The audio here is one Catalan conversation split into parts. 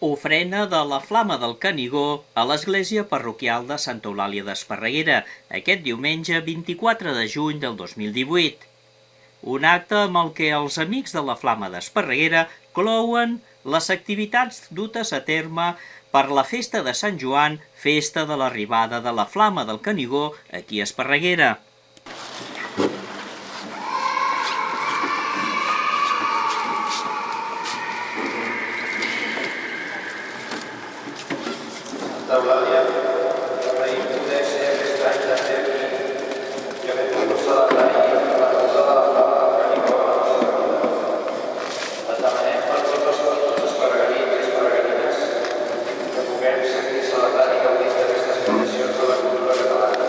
Ofrena de la Flama del Canigó a l'església parroquial de Santa Eulàlia d'Esparreguera, aquest diumenge 24 de juny del 2018. Un acte amb el que els amics de la Flama d'Esparreguera clouen les activitats dutes a terme per la festa de Sant Joan, festa de l'arribada de la Flama del Canigó aquí a Esparreguera. Santa Eulàlia, agraïm poder ser aquest any també aquí i haver pogut celebrar la festa de la Flama del Canigó a la nostra comunitat. Et demanem per tots els esparreguerins i esparreguerines que puguem seguir celebrant i gaudint d'aquestes tradicions de la cultura catalana.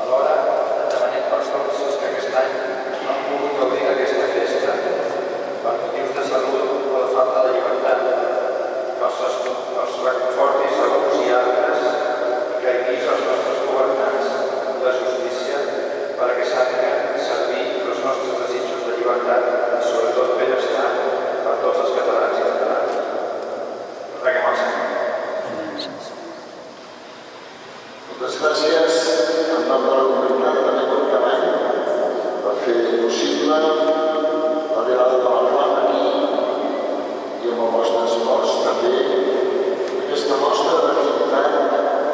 Alhora, et demanem per tots els que aquest any no han pogut gaudir d'aquesta festa per motius de salut o de falta de llibertat, que els reconforti segons i altres i que guiïs els nostres governants de justícia perquè sàpiguen servir els nostres desitjos de llibertat i sobretot benestar per tots els catalans i catalanes. Preguem al Senyor. Moltes gràcies en nom de la comunitat de tot Cavall per fer possible l'arribada de la Flama aquí i amb el vostre esforç també aquesta mostra d'activitat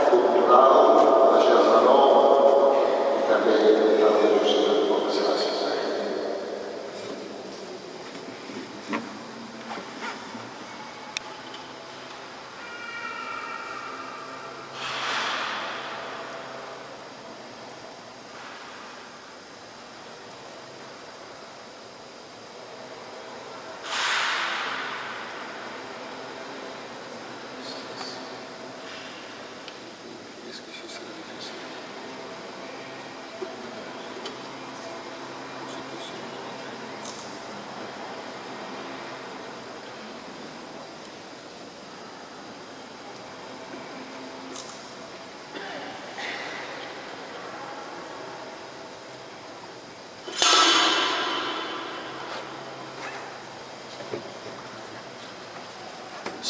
cultural, de germanor i també religiosa. Moltes gràcies.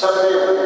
Sap greu